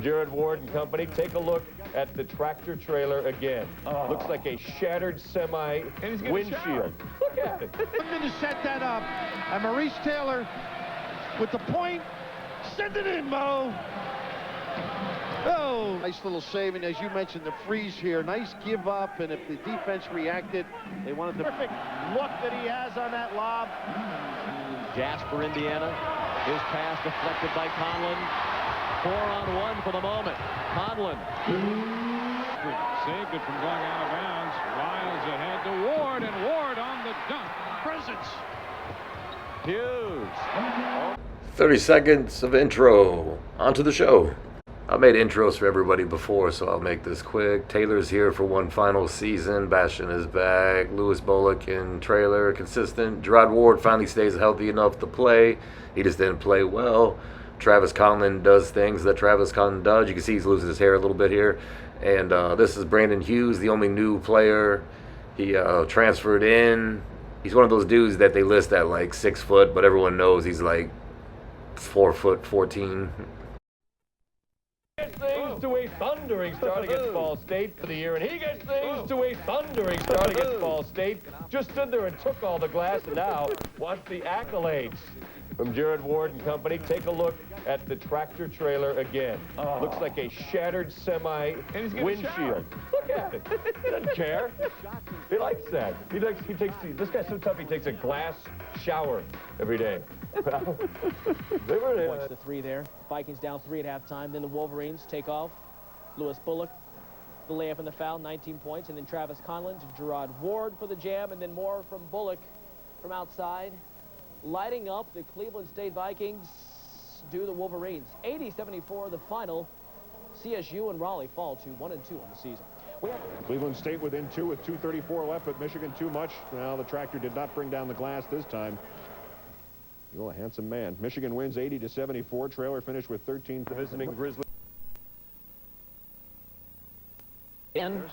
Jared Ward and company, take a look at the tractor trailer again. Looks like a shattered semi windshield. Look at it. Looking to set that up. And Maurice Taylor with the point. Send it in, Mo. Oh, nice little save, and as you mentioned, the freeze here. Nice give up, and if the defense reacted, they wanted the perfect look that he has on that lob. Jasper, Indiana. His pass deflected by Conlon. 4-on-1 for the moment. Conlon. Saved it from going out of bounds. Lyles ahead to Ward, and Ward on the dunk. Presence. Hughes. 30 seconds of intro. Onto the show. I made intros for everybody before, so I'll make this quick. Taylor's here for one final season. Bastian is back. Louis Bullock and Trailer consistent. Gerard Ward finally stays healthy enough to play. He just didn't play well. Travis Conlon does things that Travis Conlon does. You can see he's losing his hair a little bit here. And this is Brandon Hughes, the only new player. He transferred in. He's one of those dudes that they list at like 6 foot, but everyone knows he's like 4'14". Gets things to a thundering start against Ball State for the year, and he gets things to a thundering start against Ball State. Just stood there and took all the glass, and now wants the accolades. From Jared Ward and company, take a look at the tractor trailer again. Looks like a shattered semi windshield. Look at it. He doesn't care. He likes that. This guy's so tough he takes a glass shower every day. Points the three there. Vikings down 3 at halftime. Then the Wolverines take off. Louis Bullock, the layup and the foul, 19 points. And then Travis Conlon to Gerard Ward for the jam. And then more from Bullock from outside. Lighting up the Cleveland State Vikings do the Wolverines. 80-74 the final. CSU and Raleigh fall to 1-2 on the season. Cleveland State within 2 with 2:34 left, but Michigan too much. Well, the tractor did not bring down the glass this time. You're a handsome man. Michigan wins 80-74. Trailer finished with 13 visiting Grizzlies. And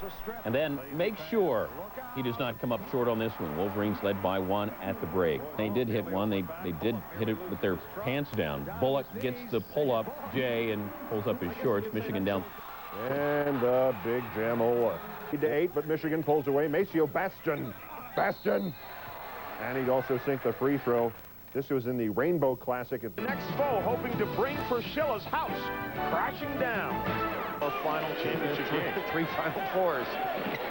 then make sure he does not come up short on this one. Wolverines led by 1 at the break. They did hit one. They did hit it with their pants down. Bullock gets the pull-up, Jay, and pulls up his shorts. Michigan down. And a big jam. 8-8, but Michigan pulls away. Maceo Bastion. And he'd also sink the free throw. This was in the Rainbow Classic. At the next foe, hoping to bring Pershilla's house crashing down. A final championship game. 3 Final Fours.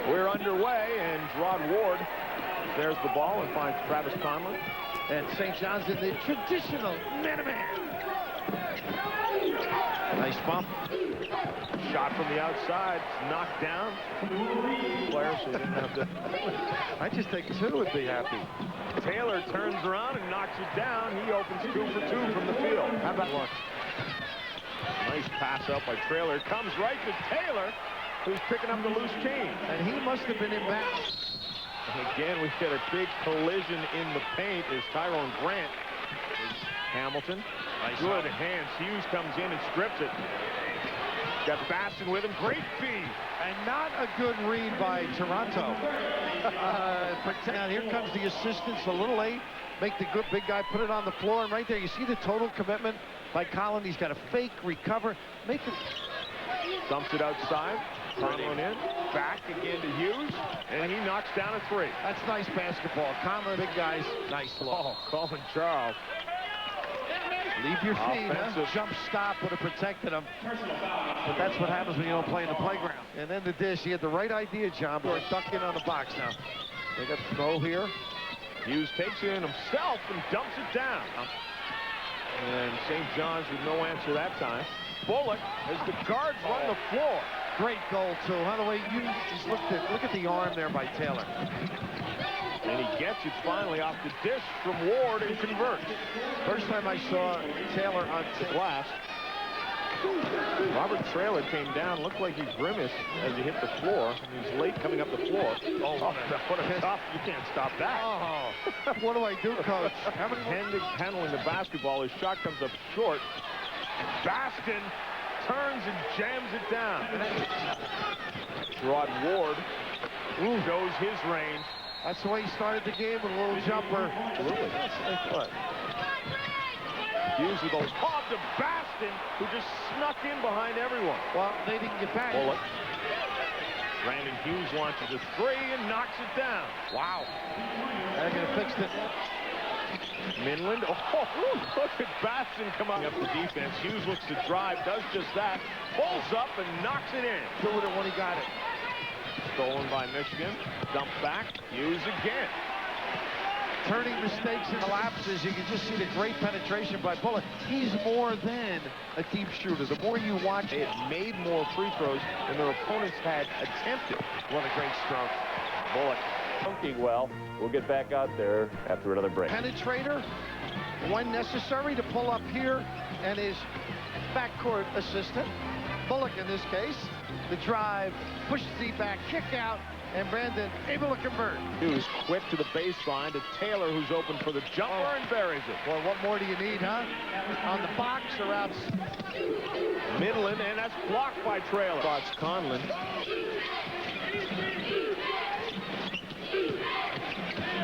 We're underway, and Gerard Ward there's the ball and finds Travis Conlon. And St. John's in the traditional man-to-man. Nice bump. Shot from the outside, knocked down. Players, so didn't have to. I just think 2 would be happy. Taylor turns around and knocks it down. He opens 2 for 2 from the field. How about one? Nice pass up by Trailer. Comes right to Taylor, who's picking up the loose team. And he must have been inbounds. And again, we get a big collision in the paint as Tyrone Grant is Hamilton. Good hands. Hughes comes in and strips it. Got Bastion with him. Great feed. And not a good read by Toronto. Now here comes the assistants a little late. Make the good big guy put it on the floor. And right there, you see the total commitment by Conlon. He's got a fake recover. Make it. Dumps it outside. Conlon in. Back again to Hughes. And he knocks down a 3. That's nice basketball. Conlon, big guys. Nice look. Oh, Coleman Charles. Leave your feet, huh? Jump stop would have protected him. But that's what happens when you don't play in the playground. And then the dish, he had the right idea, John, but duck in on the box now. They got throw here. Hughes takes it in himself and dumps it down. And St. John's with no answer that time. Bullock as the guards run the floor. Great goal, too. By the way, you just look at the arm there by Taylor. And he gets it finally off the dish from Ward and converts. First time I saw Taylor on the glass. Robert Trailer came down, looked like he grimaced as he hit the floor. And he's late coming up the floor. Oh, what a tough. You can't stop that. Oh, what do I do, Coach? Handling the basketball, his shot comes up short. Bastion turns and jams it down. Gerard Ward shows his range. That's the way he started the game with a little jumper. Absolutely. Hughes with a lob to Baston, who just snuck in behind everyone. Well, they didn't get back. Bullock. Brandon Hughes launches a three and knocks it down. Wow. They're going to fix it. Minland. Oh, look at Baston come up the defense. Hughes looks to drive, does just that. Pulls up and knocks it in. Killed it when he got it. Stolen by Michigan. Dump back. Hughes again. Turning mistakes and lapses. You can just see the great penetration by Bullock. He's more than a deep shooter. The more you watch, They had made more free throws than their opponents had attempted. what a great stroke. Bullock dunking well. We'll get back out there after another break. Penetrator, when necessary, to pull up here, and his backcourt assistant, Bullock in this case, the drive, pushes the back, kick out, and Brandon able to convert. Hughes quick to the baseline to Taylor, who's open for the jumper and buries it. Boy, what more do you need, huh? On the box or out? Midland, and that's blocked by Traylor. Spots Conlon.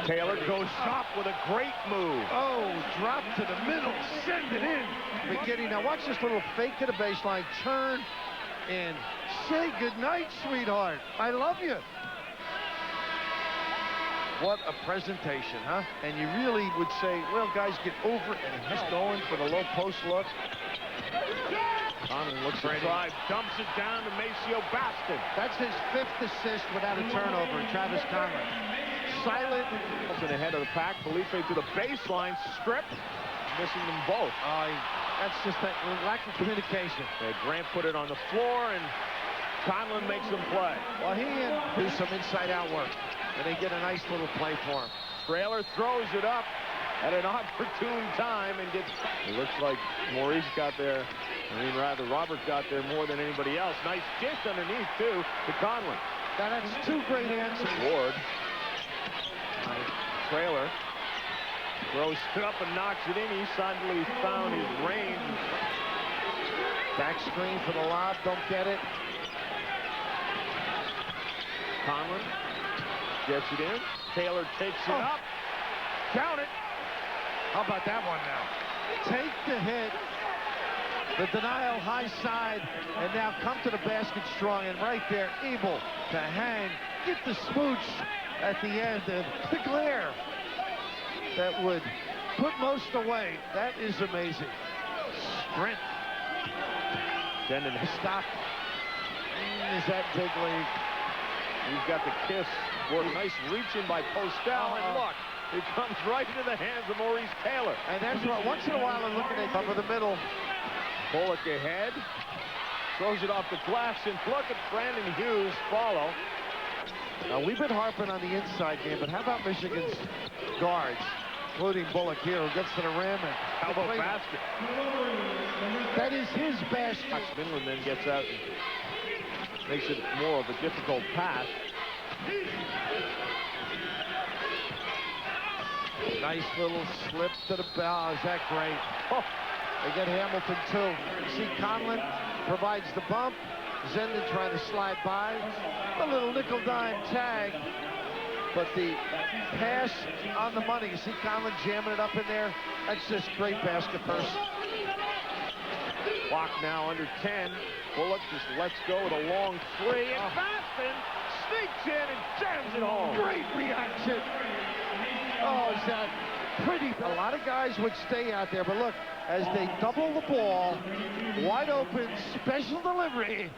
Taylor goes shot with a great move. Oh, drop to the middle, send it in. Beginning, now watch this little fake to the baseline, turn, and say goodnight, sweetheart. I love you. What a presentation, huh? And you really would say, well, guys, get over it. And he's going for the low post look. Conlon looks to drive, dumps it down to Maceo Baston. That's his 5th assist without a turnover, Travis Conlon. Silent. Wilson ahead of the pack. Felipe to the baseline, strip, missing them both. That's just that lack of communication. Grant put it on the floor, and Conlon makes them play. Well, he do some inside-out work, and they get a nice little play for him. Traylor throws it up at an opportune time and gets... It looks like Maurice got there. Robert got there more than anybody else. Nice dish underneath, too, to Conlon. Now, that's 2 great answers. Ward. Traylor throws it up and knocks it in. He suddenly found his range. Back screen for the lob. Don't get it. Conlon gets it in. Taylor takes it up. Count it. How about that one now? Take the hit. The denial high side, and now come to the basket strong, and right there, able to hang, get the smooch at the end, and the glare that would put most away. That is amazing. Sprint. Denon Stop. Is that big league? He's got the kiss. What a nice reach in by Postel, and look, it comes right into the hands of Maurice Taylor. And that's what, once in a while, I'm looking at top of the middle. Bullock ahead, throws it off the glass, and look at Brandon Hughes follow. Now, we've been harping on the inside game, but how about Michigan's guards, including Bullock here, who gets to the rim and Elbow basket. That is his basket. Minland then gets out and makes it more of a difficult pass. Nice little slip to the bow. Is that great? Oh, they get Hamilton, too. You see Conlon provides the bump. Zenden trying to slide by. A little nickel dime tag. But the pass on the money. You see Conlon jamming it up in there. That's just great basket first. Clock now under 10. Bullock just lets go with a long three. And Baston sneaks in and jams it home. Great reaction. Oh, is that pretty? A lot of guys would stay out there, but look, as they double the ball, wide open, special delivery,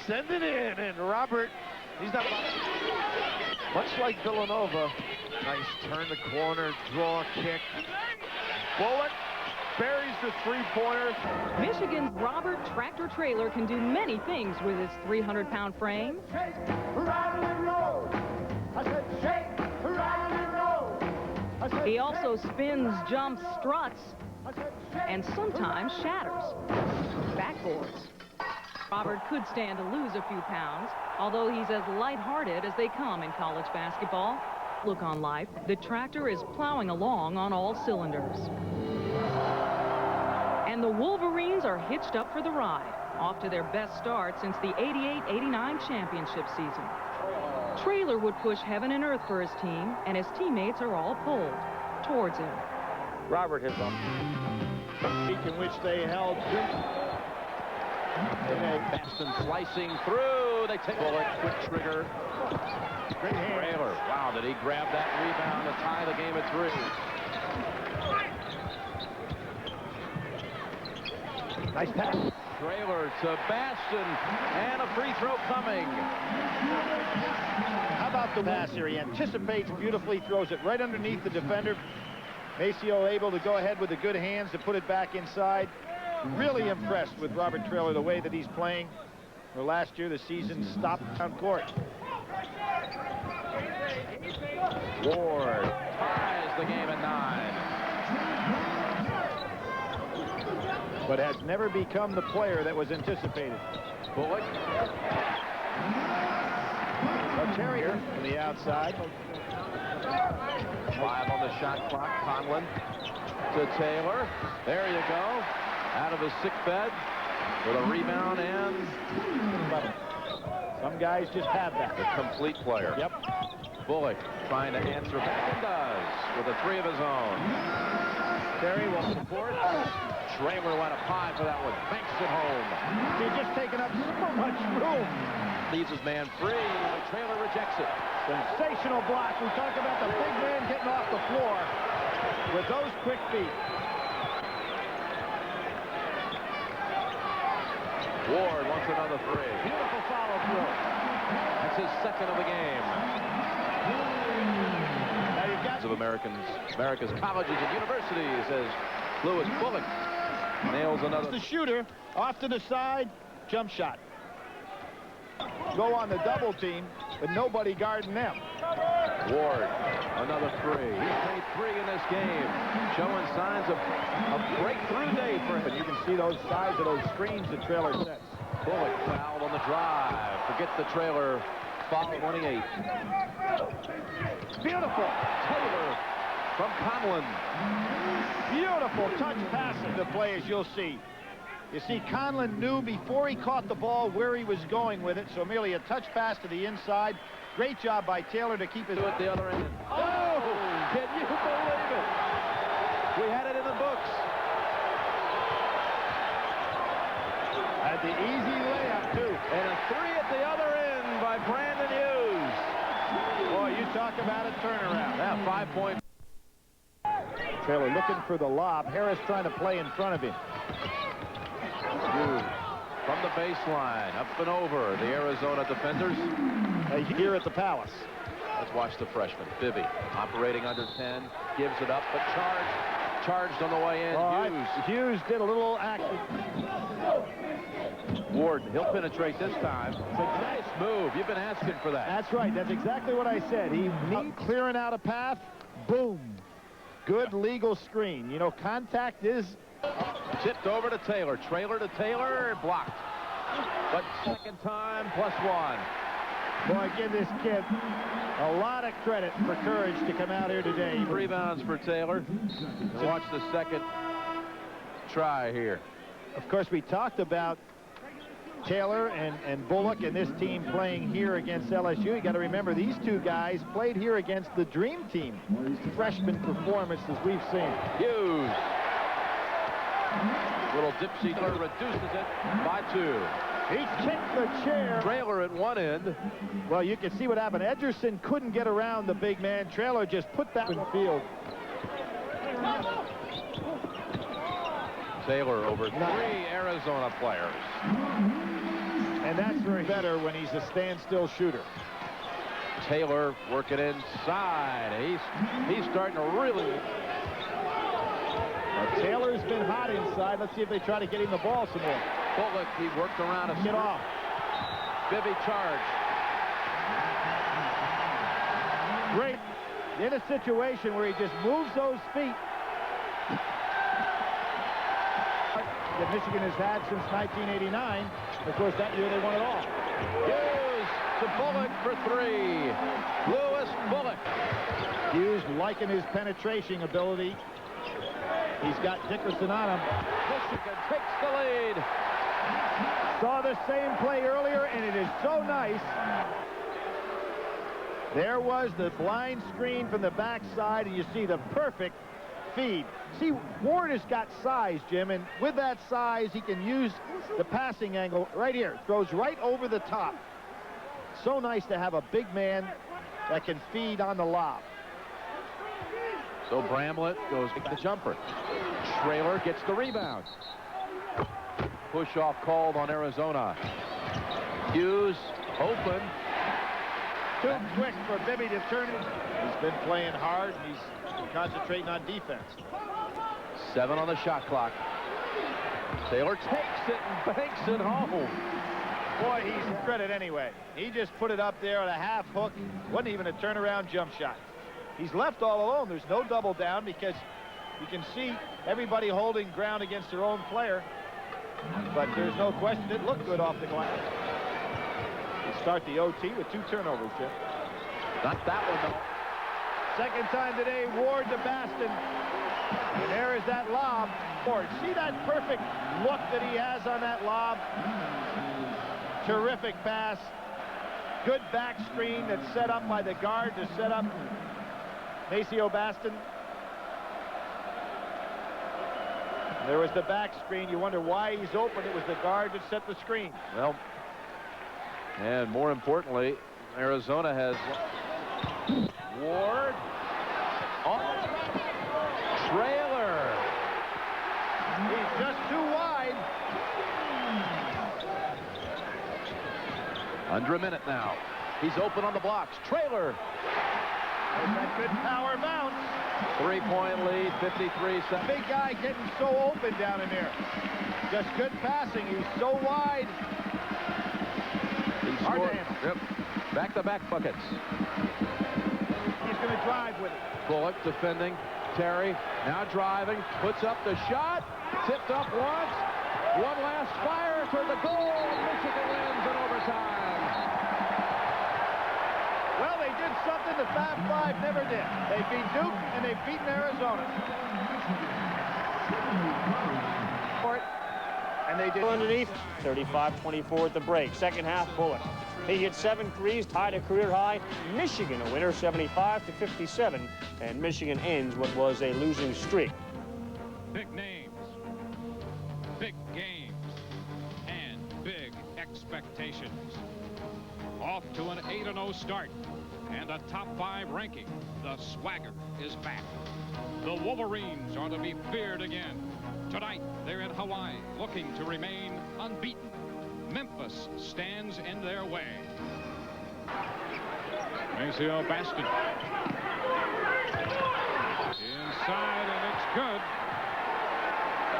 send it in, and Robert, he's not much like Villanova. Nice turn the corner, draw, kick. Bullock buries the three-pointer. Michigan's Robert Tractor Traylor can do many things with his 300-pound frame. He also spins, jumps, struts, and sometimes shatters backboards. Robert could stand to lose a few pounds, although he's as lighthearted as they come in college basketball. Look on life, the Tractor is plowing along on all cylinders. And the Wolverines are hitched up for the ride, off to their best start since the 88-89 championship season. Traylor would push heaven and earth for his team, and his teammates are all pulled towards him. Robert hits up. In which they held Baston slicing through. They take Bullock, quick trigger. great hand. Traylor. Wow, did he grab that rebound to tie the game at 3? Nice pass. Traylor to Baston, and a free throw coming. How about the pass here? He anticipates beautifully, throws it right underneath the defender. Maceo able to go ahead with the good hands to put it back inside. Really impressed with Robert Traylor, the way that he's playing. Well, last year, the season stopped on court. Ward ties the game at 9. But has never become the player that was anticipated. Bullock. Terrier from the outside. 5 on the shot clock. Conlon to Taylor. There you go. Out of his sick bed with a rebound and some guys just have that. a complete player. Yep. Bullock trying to answer back and does with a 3 of his own. Terry will support. Traylor went up high for that one. Banks it home. He's just taking up so much room. Leaves his man free, but Traylor rejects it. Sensational block. We talk about the big man getting off the floor with those quick feet. Ward wants another 3. Beautiful follow through. That's his second of the game. Now you've got Of America's colleges and universities, as Louis Bullock nails another. the shooter off to the side, jump shot. Go on the double team, but nobody guarding them. Ward, another 3. He's made 3 in this game, showing signs of a breakthrough day for him. But you can see those sides of those screens the Traylor sets. Bullock fouled on the drive. Forget the Traylor. Foul 28. Beautiful. Taylor from Conlon. Beautiful touch passing the play, as you'll see. You see, Conlon knew before he caught the ball where he was going with it, so merely a touch pass to the inside. Great job by Taylor to keep his... At the other end. Oh! Can you believe it? We had it in the books. Had the easy layup, too. And a 3 at the other end by Brandon Hughes. Boy, you talk about a turnaround. Yeah, 5-point. Taylor looking for the lob. Harris trying to play in front of him. Hughes from the baseline, up and over the Arizona defenders. Here at the Palace. Let's watch the freshman. Bibby operating under 10, gives it up, but charged on the way in. Hughes did a little action. Ward, he'll penetrate this time. It's a nice move. You've been asking for that. That's right. That's exactly what I said. He clearing out a path. Boom. Good legal screen. You know, contact is... Tipped over to Taylor. Traylor to Taylor. Blocked. But second time, +1. Boy, give this kid a lot of credit for courage to come out here today. Rebounds for Taylor. And watch the second try here. Of course, we talked about Taylor and Bullock and this team playing here against LSU. You got to remember, these two guys played here against the Dream Team. Freshman performances we've seen. Hughes. Little dipsy reduces it by 2. He kicked the chair. Traylor at one end. Well, you can see what happened. Ederson couldn't get around the big man. Traylor just put that in the field. Taylor over 3 Arizona players. And that's very better when he's a standstill shooter. Taylor working inside. He's starting to really... Taylor's been hot inside. Let's see if they try to get him the ball some more. Bullock, he worked around a Get off. Bibby charge. Great. In a situation where he just moves those feet that Michigan has had since 1989. Of course, that year they won it all. Hughes to Bullock for 3. Louis Bullock. Hughes liking his penetration ability. He's got Dickerson on him. Michigan takes the lead. Saw the same play earlier, and it is so nice. There was the blind screen from the backside, and you see the perfect feed. See, Ward has got size, Jim, and with that size, he can use the passing angle right here. Throws right over the top. So nice to have a big man that can feed on the lob. So Bramlett goes the jumper. Traylor gets the rebound. Push off called on Arizona. Hughes open. Too quick for Bibby to turn it. He's been playing hard. He's concentrating on defense. 7 on the shot clock. Taylor takes it and banks it home. Boy, he's credit anyway. He just put it up there on a half hook. Wasn't even a turnaround jump shot. He's left all alone. There's no double down because you can see everybody holding ground against their own player. But there's no question it looked good off the glass. They start the OT with 2 turnovers, Jim. Not that one, though. Second time today, Ward to Baston. And there is that lob. Ward, see that perfect look that he has on that lob? Terrific pass. Good back screen that's set up by the guard to set up Maceo Baston. There was the back screen. You wonder why he's open. It was the guard that set the screen. Well, and more importantly, Arizona has Ward on Traylor. He's just too wide. Under a minute now. He's open on the blocks. Traylor. There's that good power bounce. 3-point lead, 53 seconds. Big guy getting so open down in there. Just good passing. He's so wide. He Hard to scored. handle. Yep. Back-to-back buckets. He's going to drive with it. Bullock defending. Terry now driving. Puts up the shot. Tipped up once. One last fire toward the goal. Michigan wins in overtime. Well, they did something the Fab Five never did. They beat Duke and they've beaten Arizona. And they did underneath. 35-24 at the break. Second half, Bullock. He hit 7 threes, tied a career high. Michigan a winner, 75-57, and Michigan ends what was a losing streak. Big names, big games, and big expectations. Off to an 8-0 start and a top 5 ranking. The swagger is back. The Wolverines are to be feared again. Tonight, they're in Hawaii, looking to remain unbeaten. Memphis stands in their way. Maceo Baston. Inside, and it's good.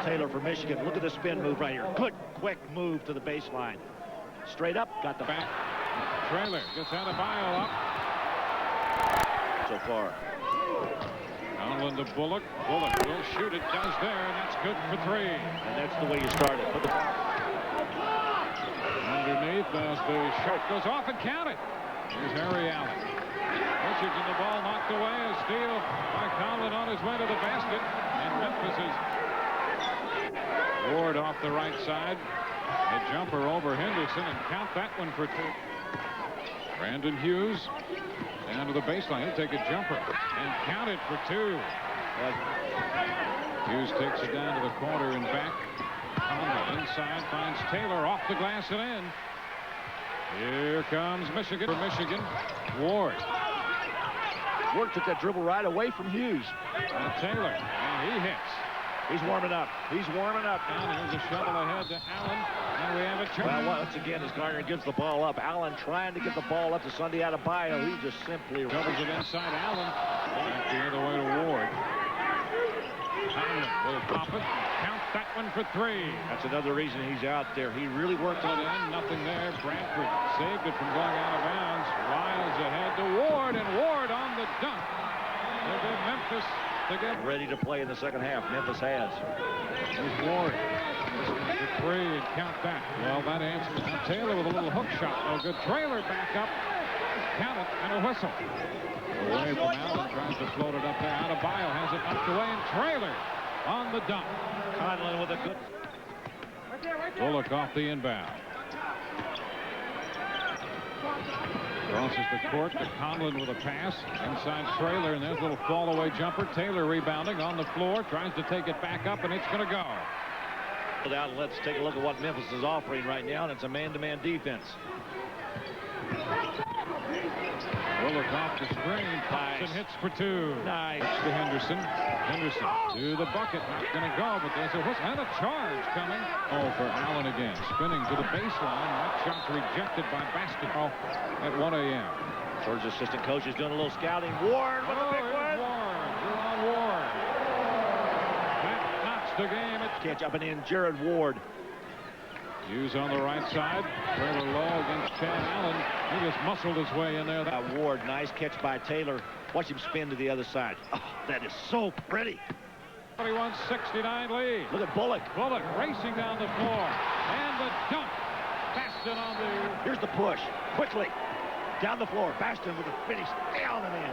Taylor for Michigan. Look at the spin move right here. Good, quick move to the baseline. Straight up, got the Back. Traylor gets Adebayo up. so far. Conlon to Bullock. Bullock will shoot it, does there, and that's good for 3. And that's the way you start it. Put the Underneath as the shot goes off and count it. Here's Harry Allen. Richardson, the ball knocked away. A steal by Conlon on his way to the basket. And Memphis is Ward off the right side. A jumper over Henderson, and count that one for 2. Brandon Hughes down to the baseline. He'll take a jumper and count it for 2. Hughes takes it down to the corner and back. Conlon inside finds Taylor off the glass and in. Here comes Michigan. For Michigan, Ward. Ward took that dribble right away from Hughes. And Taylor, and he hits. He's warming up. He's warming up. And here's a shovel ahead to Allen. And we have a turn. Well, once again, as Garner gives the ball up, Allen trying to get the ball up to Sunday Adebayo. He just simply Doubles it inside Allen. Back the other way to Ward. Allen will pop it. Count that one for 3. That's another reason he's out there. He really worked on it. Nothing there. Bradford saved it from going out of bounds. Lyles ahead to Ward, and Ward on the dunk. To give Memphis to get Ready to play in the second half. Memphis has. Here's Ward. For 3 and count that. Well, that answers. Now Taylor with a little hook shot. No good. Traylor back up. Count it and a whistle. Away from Allen. Tries to float it up there. Adebayo has it knocked away, and Traylor on the dunk. Conlon with a good. Bullock off the inbound. Crosses the court to Conlon with a pass. Inside Traylor, and there's a little fall-away jumper. Taylor rebounding on the floor. Tries to take it back up, and it's going to go. Out, and let's take a look at what Memphis is offering right now, and it's a man-to-man defense. Bullock off the screen, pops and hits for two. Nice. To Henderson. Henderson to the bucket. Not going to go, but there's a whistle and a charge coming. Oh, for Allen again. Spinning to the baseline. That shot rejected by Basketball at 1 a.m. Georgia's assistant coach is doing a little scouting. Ward with the big one. Jaron Ward. That knocks the game. Catch up and in, Jared Ward. Hughes on the right side. Trailer low against Chad Allen. He just muscled his way in there. Ward, nice catch by Taylor. Watch him spin to the other side. Oh, that is so pretty. 41-69 lead. Look at Bullock. Bullock racing down the floor. And the dunk. Baston on the... Here's the push. Quickly. Down the floor. Baston with the finish. Down and in.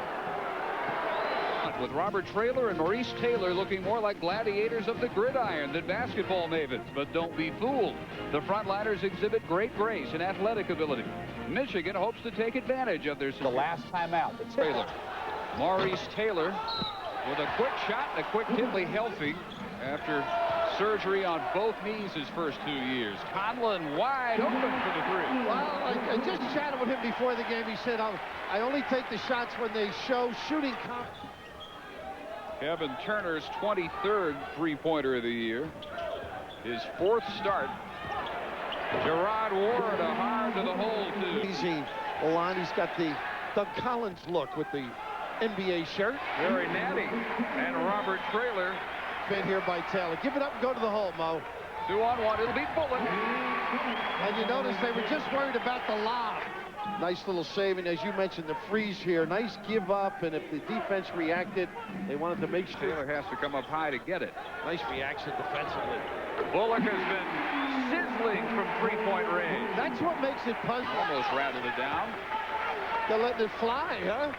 With Robert Traylor and Maurice Taylor looking more like gladiators of the gridiron than basketball mavens. But don't be fooled. The frontliners exhibit great grace and athletic ability. Michigan hopes to take advantage of their... The last time out. Taylor. Maurice Taylor with a quick shot and a quick Tinley healthy after surgery on both knees his first 2 years. Conlon wide open for the three. Well, I just chatted with him before the game. He said, I only take the shots when they show shooting confidence. Kevin Turner's 23rd three-pointer of the year. His 4th start. Gerard Ward a hard to the hole, too. Easy. Olani's got the Doug Collins look with the NBA shirt. Very natty. And Robert Traylor. Been here by Taylor. Give it up and go to the hole, Mo. 2-on-1. It'll be Bullock. And you notice they were just worried about the lob. Nice little save, and as you mentioned, the freeze here. Nice give up, and if the defense reacted, they wanted to make sure. Taylor has to come up high to get it. Nice reaction defensively. Bullock has been sizzling from three-point range. That's what makes it puzzling. Almost rattled it down. They're letting it fly, huh?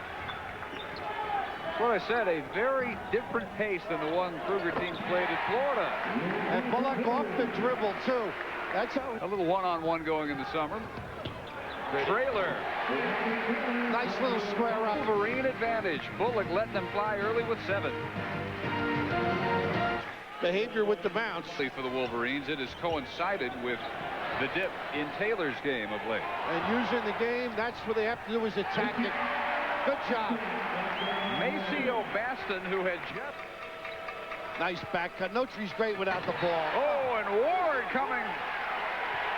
That's what I said, a very different pace than the one Kruger teams played at Florida. And Bullock off the dribble, too. That's how. A little one-on-one going in the summer. Traylor. Nice little square up. Wolverine advantage. Bullock letting them fly early with 7. Behavior with the bounce. For the Wolverines, it has coincided with the dip in Taylor's game of late. And using the game, that's what they have to do is attack it. Good job. Maceo Baston, who had just... Nice back cut. Notre's great without the ball. Oh, and Ward coming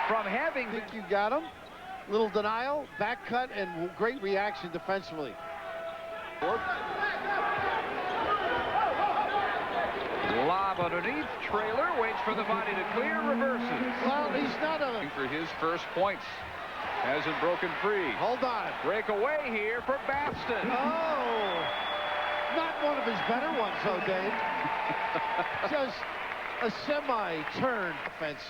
from having... I think you got him. Little denial, back cut, and great reaction defensively. Lob underneath. Traylor waits for the body to clear, reverses. Well, he's not a... For his first points. Hasn't broken free. Hold on. Breakaway here for Baston. Oh, not one of his better ones, though, Dave. Just a semi-turn offense.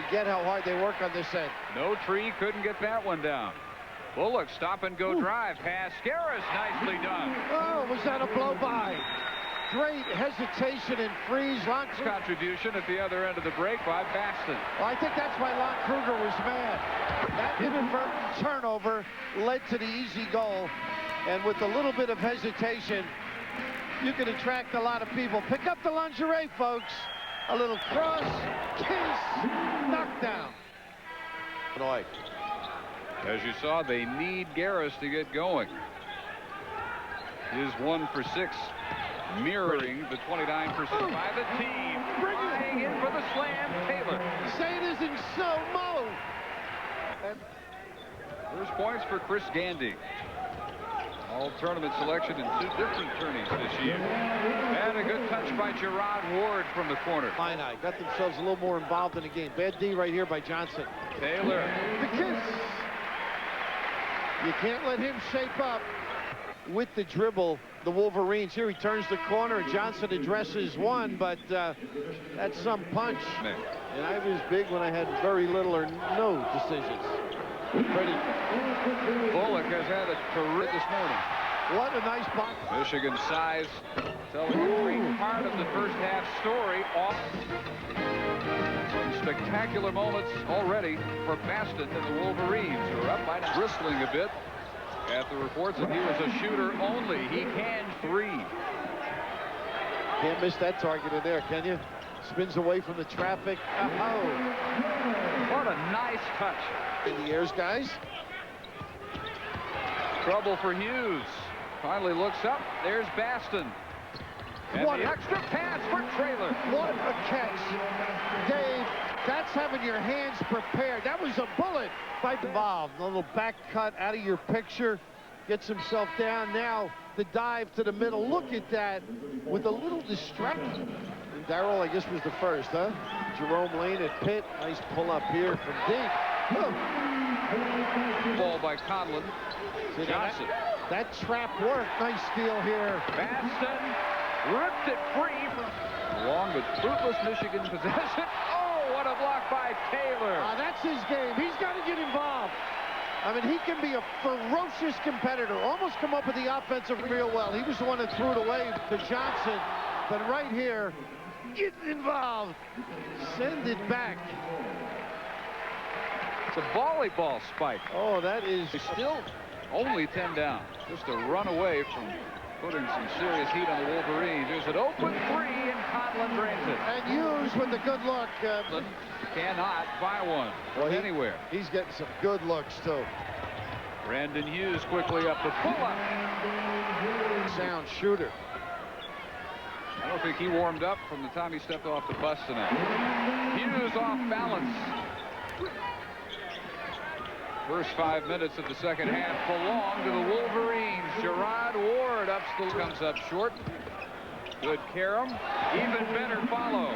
Forget how hard they work on this end. No tree couldn't get that one down. Bullock stop-and-go drive pass. Scaris nicely done. Oh, was that a blow-by? Great hesitation and freeze. Lon Contribution at the other end of the break by Baston. Well, I think that's why Lon Kruger was mad. That inadvertent turnover led to the easy goal. And with a little bit of hesitation, you can attract a lot of people. Pick up the lingerie, folks. A little cross, kiss, knockdown. Illinois. As you saw, they need Garris to get going. His 1 for 6, mirroring the 29% by the team. Flying in for the slam, Taylor. Say it isn't so, Mo. First points for Chris Gandy. All tournament selection in 2 different tourneys this year. And a good touch by Gerard Ward from the corner. Illini got themselves a little more involved in the game. Bad D right here by Johnson. Taylor. The kiss. You can't let him shape up with the dribble. The Wolverines. Here he turns the corner. Johnson addresses one, but that's some punch. Man. And I was big when I had very little or no decisions. Pretty. Bullock has had a career this morning. What a nice block. Michigan's size telling a great part of the first half story. Off some spectacular moments already for Baston and the Wolverines, who are up by now, bristling a bit at the reports that he was a shooter only. He can three. Can't miss that target in there, can you? Spins away from the traffic. Oh. What a nice touch. In the airs, guys. Trouble for Hughes. Finally looks up. There's Baston. And What the extra pass for Traylor. What a catch. Dave, that's having your hands prepared. That was a bullet by involved. A little back cut out of your picture. Gets himself down. Now the dive to the middle. Look at that with a little distraction. And Darrell, I guess, was the first, huh? Jerome Lane at Pitt. Nice pull up here from deep. Oh. Ball by Conlon. Johnson. That trap work. Nice steal here. Baston ripped it free from long but fruitless Michigan possession. Oh, what a block by Taylor. That's his game. He's got to get involved. I mean, he can be a ferocious competitor. Almost come up with the offensive real well. He was the one that threw it away to Johnson. But right here, get involved. Send it back. It's a volleyball spike. Oh, that is still only 10 down. Just a run away from putting some serious heat on the Wolverines. There's an open three, and Conlon drains it. And Hughes with the good look. Cannot buy one from anywhere. He's getting some good looks, too. Brandon Hughes quickly up the pull-up. Sound shooter. I don't think he warmed up from the time he stepped off the bus tonight. Hughes off balance. First 5 minutes of the second half belong to the Wolverines. Gerard Ward comes up short. Good carom. Even better follow.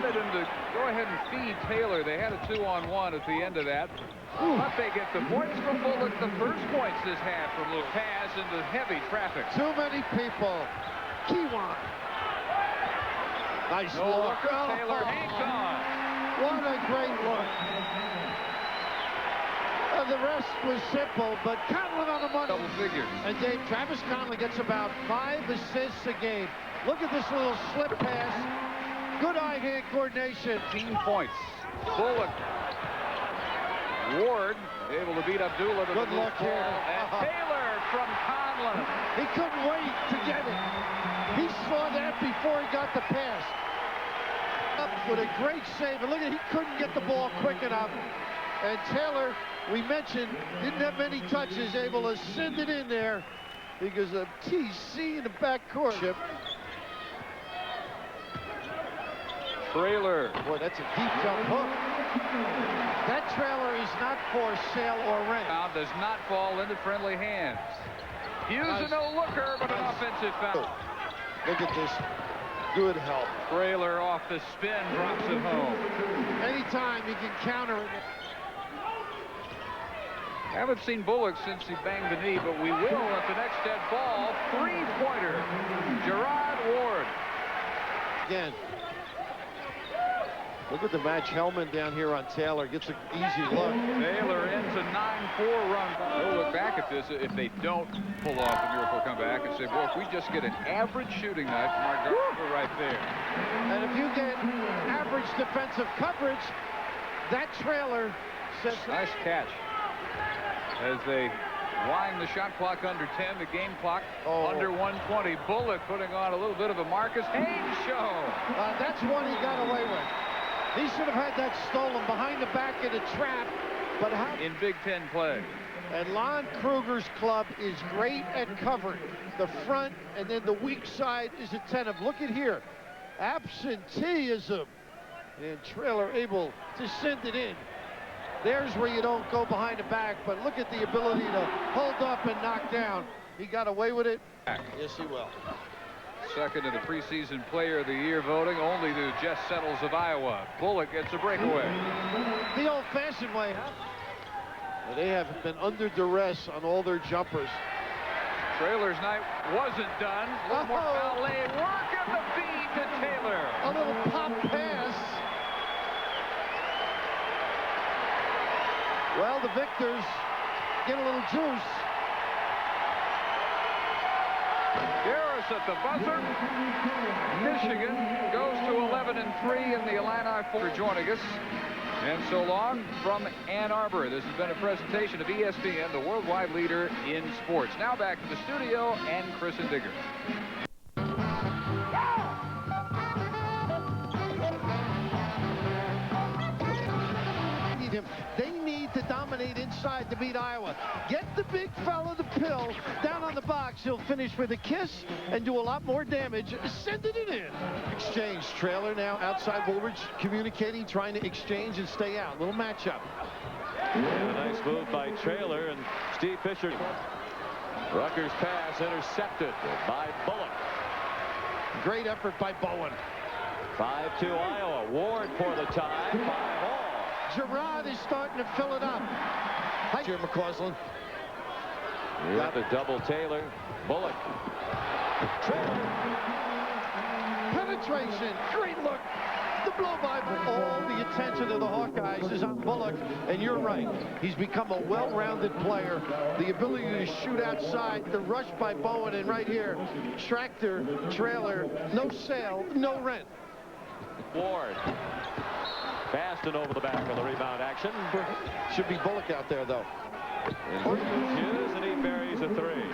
Let him to go ahead and feed Taylor. They had a 2-on-1 at the end of that. But they get the points from Bullock. The first points this half from Luke. Pass into heavy traffic. Too many people. Kiwan. Nice look. look. Taylor hangs on. What a great look. The rest was simple, but Conlon on the money. Double figures. And Dave, Travis Conlon gets about 5 assists a game. Look at this little slip pass. Good eye-hand coordination. 15 points. Bullock. Ward able to beat Abdullah. Good look here. And Taylor from Conlon. He couldn't wait to get it. He saw that before he got the pass. Up with a great save. And look at, he couldn't get the ball quick enough. And Taylor, we mentioned, didn't have many touches, able to send it in there because of TC in the backcourt. Traylor. Boy, that's a deep jump hook. That trailer is not for sale or rent. Foul does not fall into friendly hands. Hughes a no-looker, but an offensive foul. Look at this. Good help. Traylor off the spin, drops it home. Anytime he can counter it. Haven't seen Bullock since he banged the knee, but we will at the next dead ball. Three-pointer. Gerard Ward. Again. Look at the match. Hellman down here on Taylor. Gets an easy look. Taylor ends a 9-4 run. We'll look back at this if they don't pull off a miracle comeback and say, boy, if we just get an average shooting night from our guards, we're right there. And if you get average defensive coverage, that trailer says... Nice catch. As they wind the shot clock under 10, the game clock under 120. Bullock putting on a little bit of a Marcus Haynes show. That's one he got away with. He should have had that stolen behind the back of the trap. But in Big Ten play. And Lon Kruger's club is great at covering the front, and then the weak side is attentive. Look at here. Absenteeism. And Traylor able to send it in. There's where you don't go behind the back, but look at the ability to hold up and knock down. He got away with it. Yes, he will. Second in the preseason player of the year voting, only to Jess Settles of Iowa. Bullock gets a breakaway. The old-fashioned way, huh? Well, they have been under duress on all their jumpers. Traylor's night wasn't done. A little more ballet work at the feed to Taylor. A little pop pass. Well, the victors get a little juice. Garris at the buzzer. Michigan goes to 11-3 in the Illini for joining us. And so long from Ann Arbor. This has been a presentation of ESPN, the worldwide leader in sports. Now back to the studio and Chris and Digger. They need to dominate inside to beat Iowa. Get the big fella the pill down on the box. He'll finish with a kiss and do a lot more damage. Sending it in. Exchange. Traylor now outside Woolridge communicating, trying to exchange and stay out. Little matchup. And a nice move by Traylor and Steve Fisher. Rutgers pass intercepted by Bullock. Great effort by Bowen. 5-2 Iowa. Ward for the tie. 5-all. Girard is starting to fill it up. Here, McCausland. Got the double Taylor. Bullock. Traylor. Penetration. Great look. The blow by. All the attention of the Hawkeyes is on Bullock. And you're right. He's become a well-rounded player. The ability to shoot outside. The rush by Bowen. And right here, Tractor, Traylor. No sale, no rent. Ward. Baston over the back of the rebound action. Should be Bullock out there, though. Hughes, and he buries a three.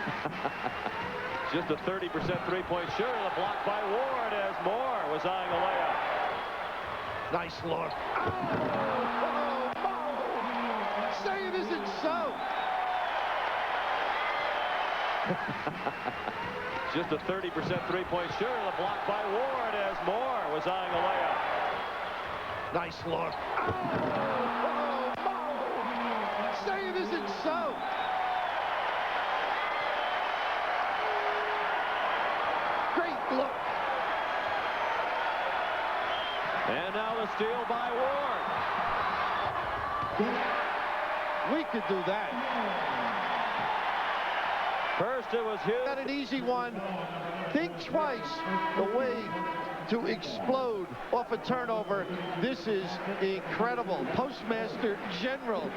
Just a 30% three-point shooter. The block by Ward as Moore was eyeing a layup. Nice look. Oh, say it isn't so. Just a 30% three-point shooter. The block by Ward as Moore was eyeing a layup. Nice look. Oh, say it isn't so. Great look. And now the steal by Ward. We could do that. First it was Hughes. Got an easy one. Think twice. The way to explode off a turnover. This is incredible. Postmaster General,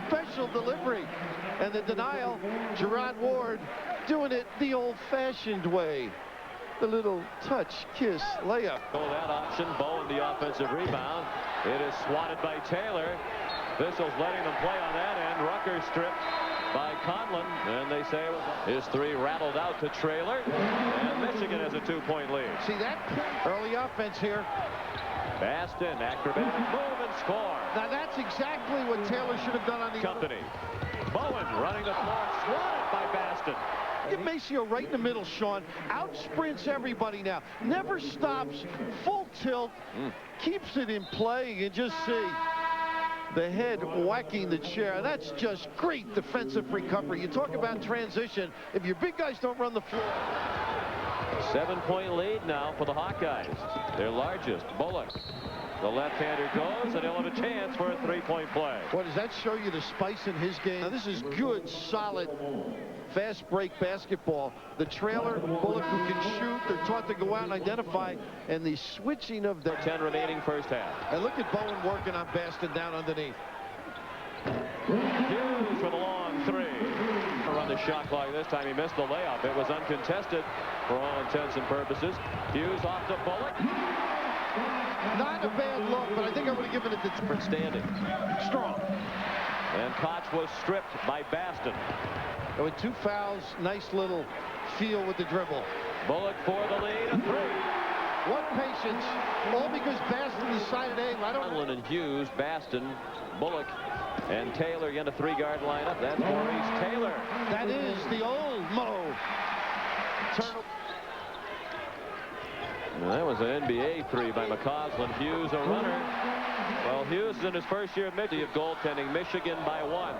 special delivery. And the denial, Girard Ward doing it the old-fashioned way. The little touch, kiss, layup. Oh, that option. Bowen the offensive rebound. It is swatted by Taylor. Thistle's letting them play on that end. Rutgers stripped by Conlon, and they say his three rattled out to Traylor, and Michigan has a 2-point lead. See that? Early offense here. Baston, acrobatic move and score. Now that's exactly what Taylor should have done on the Company. Bowen running the floor, swatted by Baston. Get Maceo right in the middle, Sean. Out sprints everybody now. Never stops. Full tilt. Keeps it in play. And just see the head whacking the chair. That's just great defensive recovery. You talk about transition. If your big guys don't run the floor. 7-point lead now for the Hawkeyes. Their largest. Bullock. The left-hander goes, and he'll have a chance for a 3-point play. What does that show you, the spice in his game? Now, this is good, solid, fast break basketball. The trailer, Bullock who can shoot. They're taught to go out and identify, and the switching of the 10 remaining first half. And look at Bowen working on Baston down underneath. Hughes for the long three. Run the shot clock this time. He missed the layup. It was uncontested for all intents and purposes. Hughes off to Bullock. Not a bad look, but I think I would have given it to different standing. Strong. And Koch was stripped by Baston. And with 2 fouls, nice little feel with the dribble. Bullock for the lead, a three. What patience. All because Baston decided, hey, I don't... Conlon and Hughes, Baston, Bullock, and Taylor again, a 3-guard lineup. That's Maurice Taylor. That is the old Mo. Turnover. And that was an NBA three by McCausland. Hughes a runner. Well, Hughes is in his first year of Michigan of goaltending. Michigan by 1.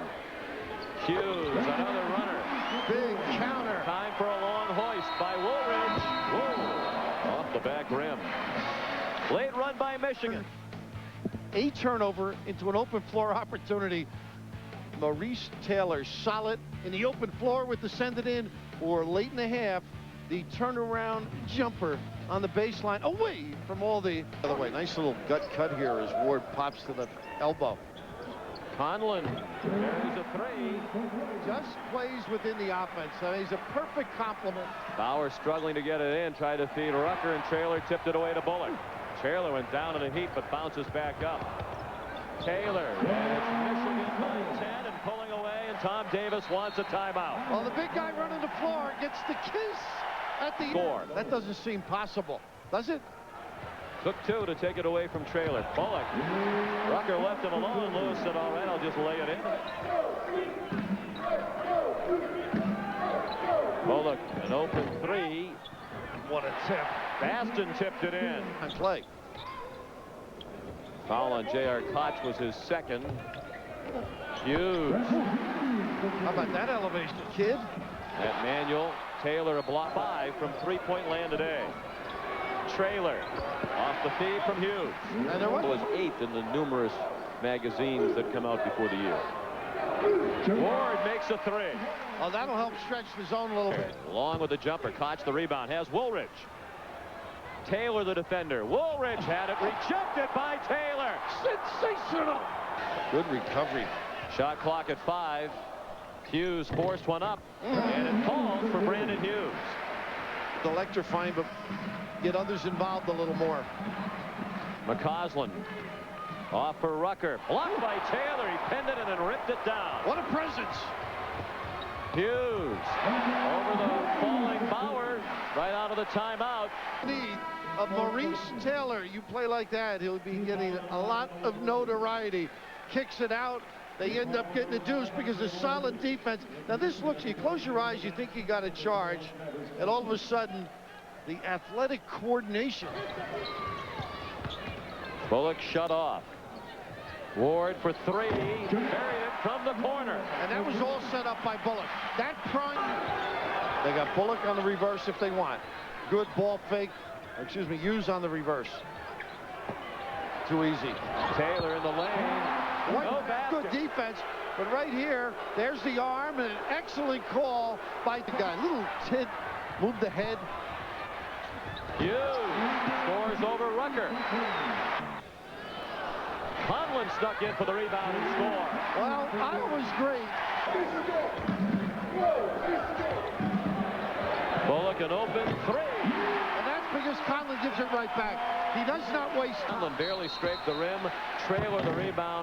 Hughes, another runner. Big counter. Time for a long hoist by Woolridge. Whoa. Off the back rim. Late run by Michigan. A turnover into an open floor opportunity. Maurice Taylor solid in the open floor with the send it in, or late in the half, the turnaround jumper on the baseline away from all the other way. Nice little gut cut here as Ward pops to the elbow. Conlon, there's a three. Just plays within the offense. He's a perfect complement. Bauer struggling to get it in, tried to feed Rucker, and Traylor tipped it away to Bullock. Traylor went down in a heap, but bounces back up. Taylor, and it's Michigan by 10 and pulling away, and Tom Davis wants a timeout. Well, the big guy running the floor gets the kiss at the end. That doesn't seem possible, does it? Took two to take it away from Traylor. Bullock. Rucker left him alone. Lewis said, all right, I'll just lay it in. Bullock, an open three. What a tip. Baston tipped it in. On play. Foul on J.R. Koch was his second. Hughes. How about that elevation, kid? At Manuel. Taylor a block 5 from three-point land today. Traylor off the feed from Hughes. And there was 8th in the numerous magazines that come out before the year. Ward makes a three. Oh, that'll help stretch the zone a little bit. Along with the jumper, Koch the rebound, has Woolridge. Taylor the defender. Woolridge had it rejected by Taylor. Sensational. Good recovery. Shot clock at 5. Hughes forced one up, and it falls for Brandon Hughes. Electrifying, but get others involved a little more. McCausland off for Rucker. Blocked by Taylor. He pinned it and then ripped it down. What a presence. Hughes over the falling Bauer right out of the timeout. Need of Maurice Taylor. You play like that, he'll be getting a lot of notoriety. Kicks it out. They end up getting a deuce because of solid defense. Now this looks, you close your eyes, you think you got a charge, and all of a sudden, the athletic coordination. Bullock shut off. Ward for three. Buried it from the corner. And that was all set up by Bullock. That prime. They got Bullock on the reverse if they want. Good ball fake. Excuse me, Hughes on the reverse. Too easy. Taylor in the lane. No basket. Good defense. But right here, there's the arm and an excellent call by the guy. Little tid moved the head. Hughes scores over Rucker. Conlon snuck in for the rebound and score. Well, Iowa's great. Bullock an open three. And that's because Conlon gives it right back. He does not waste. Conlon barely scraped the rim. Traylor the rebound.